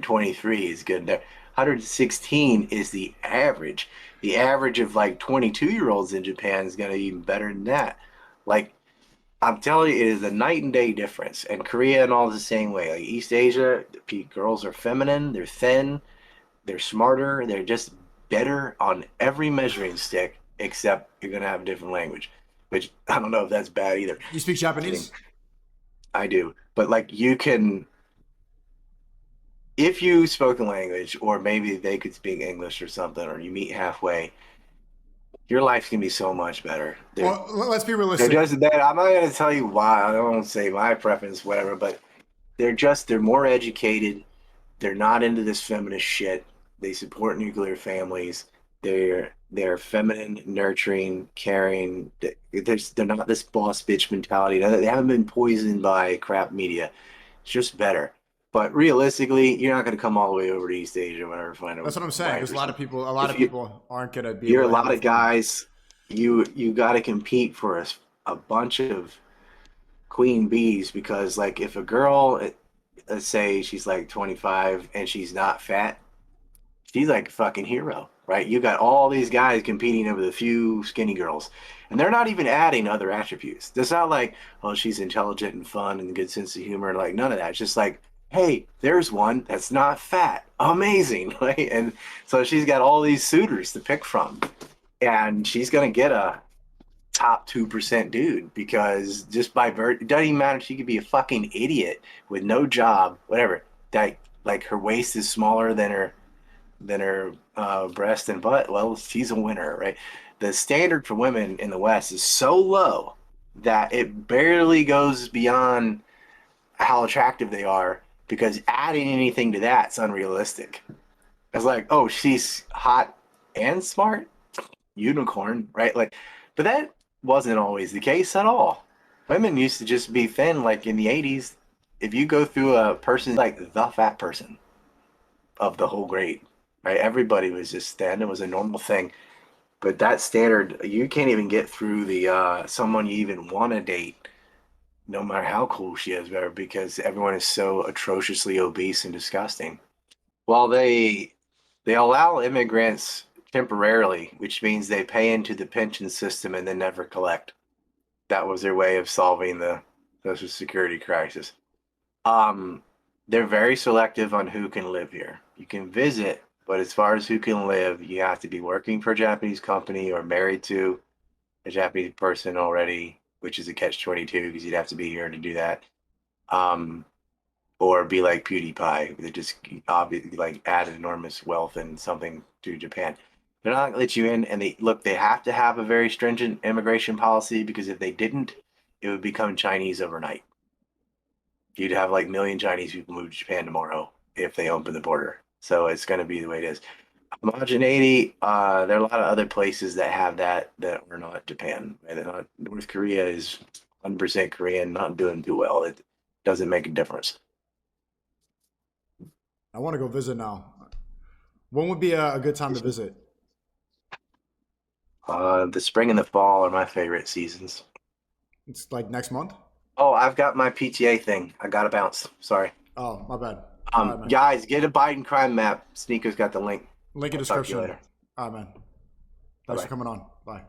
123 is good there. 116 is the average. The average of like 22-year-olds in Japan is going to be even better than that. Like, I'm telling you, it is a night and day difference. And Korea and all is the same way. Like East Asia, girls are feminine, they're thin, they're smarter, they're just better on every measuring stick, except you're going to have a different language, which I don't know if that's bad either. You speak Kidding. Japanese? I do. But like you can, if you spoke the language, or maybe they could speak English or something, or you meet halfway, your life can be so much better. Well, let's be They're realistic. just that. I'm not going to tell you why. I don't say my preference, whatever, but they're more educated. They're not into this feminist shit. They support nuclear families. They're feminine, nurturing, caring. They're not this boss bitch mentality. They haven't been poisoned by crap media. It's just better. But realistically, you're not going to come all the way over to East Asia whenever you find a That's what I'm saying. wife Because or a lot of something. people, If you aren't gonna be you're able a to lot handle of women. guys, you got to compete for a bunch of queen bees because like if a girl, let's say she's like 25 and she's not fat, she's like a fucking hero, right? You got all these guys competing over the few skinny girls, and they're not even adding other attributes. It's not like, oh, she's intelligent and fun and good sense of humor. Like none of that. It's just like, hey, there's one that's not fat. Amazing, right? And so she's got all these suitors to pick from, and she's gonna get a top 2% dude because just by it doesn't even matter. She could be a fucking idiot with no job, whatever. That like her waist is smaller than her breast and butt, well, she's a winner, right? The standard for women in the West is so low that it barely goes beyond how attractive they are because adding anything to that's unrealistic. It's like, oh, she's hot and smart, unicorn, right? Like, but that wasn't always the case at all. Women used to just be thin, like in the 80s. If you go through a person like the fat person of the whole grade, right? Everybody was just thin. It was a normal thing. But that standard, you can't even get through the someone you even want to date, no matter how cool she is, better because everyone is so atrociously obese and disgusting. Well, they allow immigrants temporarily, which means they pay into the pension system and then never collect. That was their way of solving the Social Security crisis. Um, they're very selective on who can live here. You can visit, but as far as who can live, you have to be working for a Japanese company or married to a Japanese person already, which is a catch-22 because you'd have to be here to do that. Um, or be like PewDiePie, that just obviously like added enormous wealth and something to Japan. They're not gonna let you in, and they have to have a very stringent immigration policy because if they didn't, it would become Chinese overnight. You'd have like a million Chinese people move to Japan tomorrow if they open the border. So it's going to be the way it is. Homogeneity. There are a lot of other places that have that are not Japan. Right? Not, North Korea is 100% Korean, not doing too well. It doesn't make a difference. I want to go visit now. When would be a good time to visit? The spring and the fall are my favorite seasons. It's like next month. Oh, I've got my PTA thing. I gotta bounce. Sorry. Oh, my bad. All right, man. Guys, get a Biden crime map. Sneaker's got the link. Link in I'll talk to you description. later. All right, man. Bye Thanks for bye. coming on. Bye.